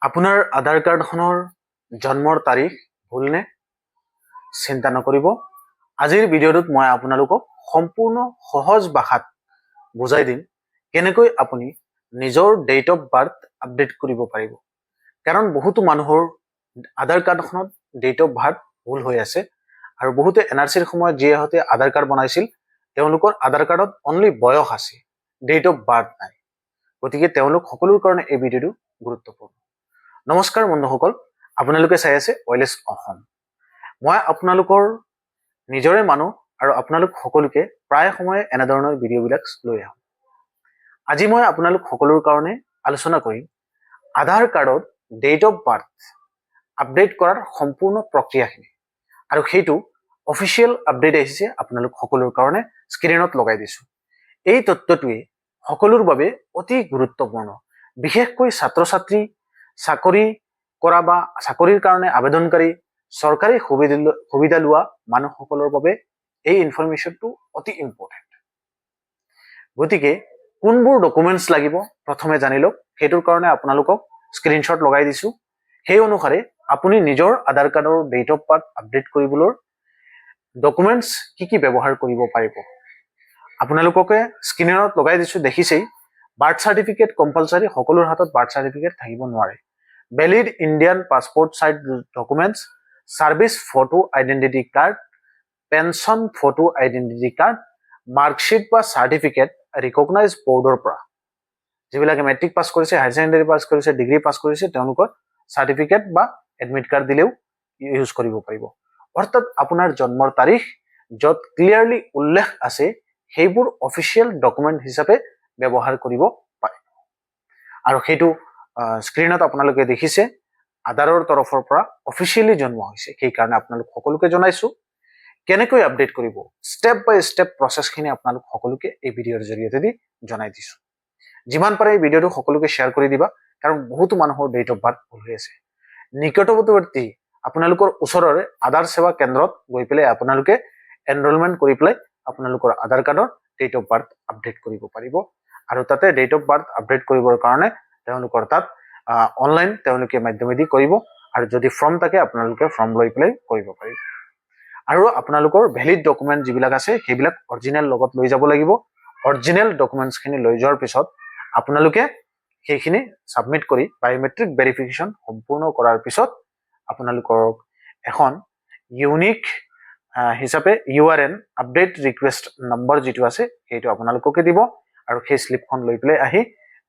আপোনাৰ আধাৰ কাৰ্ডখনৰ জন্মৰ তাৰিখ ভুলনে? চিন্তা নকৰিব। আজিৰ ভিডিঅ'টোত মই আপোনালোকক সম্পূৰ্ণ সহজ ভাষাত বুজাই দিম কেনেকৈ আপুনি নিজৰ ডেট অফ বাৰ্থ আপডেট কৰিব পাৰিব। কাৰণ বহুতো মানুহৰ আধাৰ কাৰ্ডখনত ডেট অফ বাৰ্থ ভুল হৈ আছে আৰু বহুতে এনআৰচিৰ সময়ত যিহঁতে আধাৰ কাৰ্ড বনাইছিল তেওঁলোকৰ আধাৰ কাৰ্ডত অনলি বয়স আছে, ডেট অফ বাৰ্থ নাই। গতিকে তেওঁলোক সকলোৰ কাৰণে এই ভিডিঅ'টো গুৰুত্বপূৰ্ণ। নমস্কাৰ বন্ধুসকল, আপোনালোকে চাই আছে ওয়েলএছ অসম। মই আপোনালোকৰ নিজৰে মানুহ আৰু আপোনালোক সকলোকে প্ৰায় সময়ে এনেধৰণৰ ভিডিঅ'বিলাক লৈ আহোঁ। আজি মই আপোনালোক সকলোৰ কাৰণে আলোচনা কৰিম আধাৰ কাৰ্ডত ডেট অফ বাৰ্থ আপডেট কৰাৰ সম্পূৰ্ণ প্ৰক্ৰিয়াখিনি, আৰু সেইটো অফিচিয়েল আপডেট আহিছে আপোনালোক সকলোৰ কাৰণে স্ক্ৰীনত লগাই দিছোঁ। এই তথ্যটোৱে সকলোৰ বাবে অতি গুৰুত্বপূৰ্ণ, বিশেষকৈ ছাত্ৰ ছাত্ৰী, চাকৰি কৰা বা চাকৰিৰ কাৰণে আবেদনকাৰী, চৰকাৰী সুবিধা লোৱা মানুহসকলৰ বাবে এই ইনফৰমেশ্যনটো অতি ইম্পৰ্টেণ্ট। গতিকে কোনবোৰ ডকুমেণ্টছ লাগিব প্ৰথমে জানি লওক। সেইটোৰ কাৰণে আপোনালোকক স্ক্ৰীনশ্বট লগাই দিছোঁ। সেই অনুসাৰে আপুনি নিজৰ আধাৰ কাৰ্ডৰ ডেট অফ বাৰ্থ আপডেট কৰিবলৈ ডকুমেণ্টছ কি ব্যৱহাৰ কৰিব পাৰিব আপোনালোককে স্ক্ৰীনত লগাই দিছোঁ। দেখিছেই, বাৰ্থ চাৰ্টিফিকেট কম্পালচাৰী, সকলোৰ হাতত বাৰ্থ চাৰ্টিফিকেট থাকিব নোৱাৰে। Valid Indian passport size documents, service photo identity card, pension photo identity card, marksheet বা চাৰ্টিফিকেট ৰিকগনাইজ বৰ্ডৰ পৰা, যিবিলাকে মেট্ৰিক পাছ কৰিছে, হায়াৰ ছেকেণ্ডাৰী পাছ কৰিছে, ডিগ্ৰী পাছ কৰিছে, তেওঁলোকৰ চাৰ্টিফিকেট বা এডমিট কাৰ্ড দিলেও ইউজ কৰিব পাৰিব। অৰ্থাৎ আপোনাৰ জন্মৰ তাৰিখ য'ত ক্লিয়াৰলি উল্লেখ আছে সেইবোৰ অফিচিয়েল ডকুমেণ্ট হিচাপে ব্যৱহাৰ কৰিব পাৰে। আৰু সেইটো স্ক্ৰীনত আপোনালোকে দেখিছে আধাৰৰ তৰফৰ পৰা অফিচিয়েলি জনোৱা হৈছে। সেইকাৰণে আপোনালোক সকলোকে জনাইছোঁ কেনেকৈ আপডেট কৰিব, ষ্টেপ বাই ষ্টেপ প্ৰচেছখিনি আপোনালোক সকলোকে এই ভিডিঅ'ৰ জৰিয়তে দি জনাই দিছোঁ। যিমান পাৰে এই ভিডিঅ'টো সকলোকে শ্বেয়াৰ কৰি দিবা, কাৰণ বহুতো মানুহৰ ডেট অফ বাৰ্থ ভুল হৈ আছে। নিকটৱৰ্তী আপোনালোকৰ ওচৰৰে আধাৰ সেৱা কেন্দ্ৰত গৈ পেলাই আপোনালোকে এনৰোলমেণ্ট কৰি পেলাই আপোনালোকৰ আধাৰ কাৰ্ডৰ ডেট অফ বাৰ্থ আপডেট কৰিব পাৰিব। আৰু তাতে ডেট অফ বাৰ্থ আপডেট কৰিবৰ কাৰণে তেওঁলোকৰ তাত অনলাইন তেওঁলোকে মাধ্যমেদি কৰিব, আৰু যদি ফৰ্ম থাকে আপোনালোকে ফৰ্ম লৈ পেলাই কৰিব পাৰিব। আৰু আপোনালোকৰ ভেলিড ডকুমেণ্ট যিবিলাক আছে সেইবিলাক অৰিজিনেল লগত লৈ যাব লাগিব। অৰিজিনেল ডকুমেণ্টছখিনি লৈ যোৱাৰ পিছত আপোনালোকে সেইখিনি ছাবমিট কৰি বায়োমেট্ৰিক ভেৰিফিকেশ্যন সম্পূৰ্ণ কৰাৰ পিছত আপোনালোকৰ এখন ইউনিক হিচাপে URN আপডেট ৰিকুৱেষ্ট নম্বৰ যিটো আছে সেইটো আপোনালোককে দিব, আৰু সেই শ্লিপখন লৈ পেলাই আহি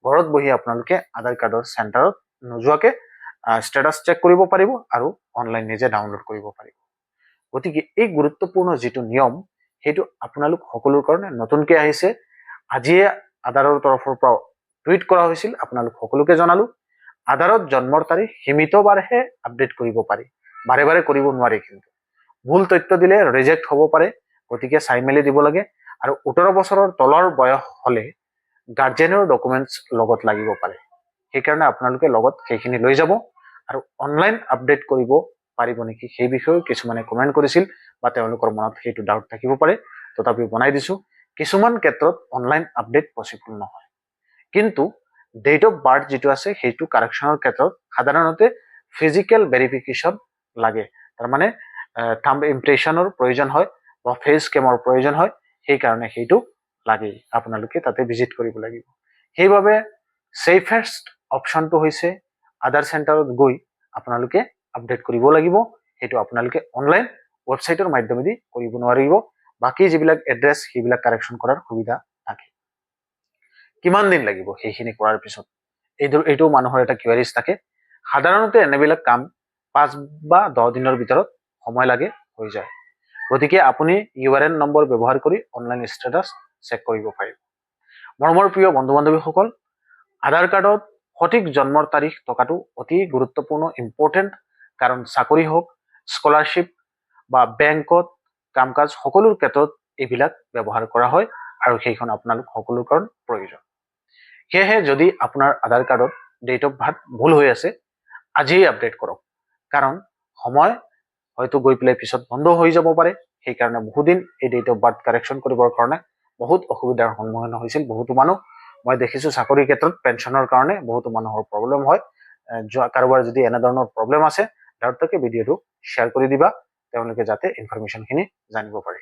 ঘৰত বহি আপোনালোকে আধাৰ কাৰ্ডৰ চেণ্টাৰত নোযোৱাকে ষ্টেটাছ চেক কৰিব পাৰিব আৰু অনলাইন নিজে ডাউনলোড কৰিব পাৰিব। গতিকে এই গুৰুত্বপূৰ্ণ যিটো নিয়ম সেইটো আপোনালোক সকলোৰ কাৰণে নতুনকৈ আহিছে। আজিয়ে আধাৰৰ তৰফৰ পৰা টুইট কৰা হৈছিল, আপোনালোক সকলোকে জনালো। আধাৰত জন্মৰ তাৰিখ সীমিতবাৰহে আপডেট কৰিব পাৰি, বাৰে বাৰে কৰিব নোৱাৰি। কিন্তু ভুল তথ্য দিলে ৰিজেক্ট হ'ব পাৰে, গতিকে চাই মেলি দিব লাগে। আৰু 18 বছৰৰ তলৰ বয়স হ'লে গাৰ্জেনৰ ডকুমেণ্টছ লগত লাগিব পাৰে, সেইকাৰণে আপোনালোকে লগত সেইখিনি লৈ যাব। আৰু অনলাইন আপডেট কৰিব পাৰিব নেকি সেই বিষয়েও কিছুমানে কমেণ্ট কৰিছিল, বা তেওঁলোকৰ মনত সেইটো ডাউট থাকিব পাৰে, তথাপিও বনাই দিছোঁ। কিছুমান ক্ষেত্ৰত অনলাইন আপডেট পচিবল নহয়, কিন্তু ডেট অফ বাৰ্থ যিটো আছে সেইটো কাৰেকশ্যনৰ ক্ষেত্ৰত সাধাৰণতে ফিজিকেল ভেৰিফিকেশ্যন লাগে। তাৰমানে থাম্ব ইমপ্ৰেশ্যনৰ প্ৰয়োজন হয় বা ফেচ কেমৰ প্ৰয়োজন হয়, সেইকাৰণে সেইটো লাগেই, আপোনালোকে তাতে ভিজিট কৰিব লাগিব। সেইবাবে ছেফেষ্ট অপশ্যনটো হৈছে আধাৰ চেণ্টাৰত গৈ আপোনালোকে আপডেট কৰিব লাগিব। সেইটো আপোনালোকে অনলাইন ৱেবছাইটৰ মাধ্যমেদি কৰিব নোৱাৰিব। বাকী যিবিলাক এড্ৰেছ সেইবিলাক কাৰেকশ্যন কৰাৰ সুবিধা থাকে। কিমান দিন লাগিব সেইখিনি কৰাৰ পিছত, এইটো মানুহৰ এটা কুৱেৰিজ থাকে। সাধাৰণতে এনেবিলাক কাম 5 বা 10 দিনৰ ভিতৰত সময় লাগে, হৈ যায়। গতিকে আপুনি URN নম্বৰ ব্যৱহাৰ কৰি অনলাইন ষ্টেটাছ চেক কৰিব পাৰিব। মৰমৰ প্ৰিয় বন্ধু বান্ধৱীসকল, আধাৰ কাৰ্ডত সঠিক জন্মৰ তাৰিখ থকাটো অতি গুৰুত্বপূৰ্ণ, ইম্পৰ্টেণ্ট। কাৰণ চাকৰি হওক, স্কলাৰশ্বিপ বা বেংকত কাম কাজ সকলোৰ ক্ষেত্ৰত এইবিলাক ব্যৱহাৰ কৰা হয়, আৰু সেইখন আপোনালোক সকলোৰ কাৰণে প্ৰয়োজন। সেয়েহে যদি আপোনাৰ আধাৰ কাৰ্ডত ডেট অফ বাৰ্থ ভুল হৈ আছে, আজিয়ে আপডেট কৰক। কাৰণ সময় হয়তো গৈ পেলাই পিছত বন্ধ হৈ যাব পাৰে। সেইকাৰণে বহুদিন এই ডেট অফ বাৰ্থ কাৰেকশ্যন কৰিবৰ কাৰণে বহুত অসুবিধাৰ সন্মুখীন হৈছিল বহুতো মানুহ। মই দেখিছোঁ চাকৰিৰ ক্ষেত্ৰত পেঞ্চনৰ কাৰণে বহুতো মানুহৰ প্ৰব্লেম হয়, কাৰোবাৰ যদি এনেধৰণৰ প্ৰব্লেম আছে ডাউট থাকে ভিডিঅ'টো শ্বেয়াৰ কৰি দিবা তেওঁলোকে যাতে ইনফৰমেশ্যনখিনি জানিব পাৰে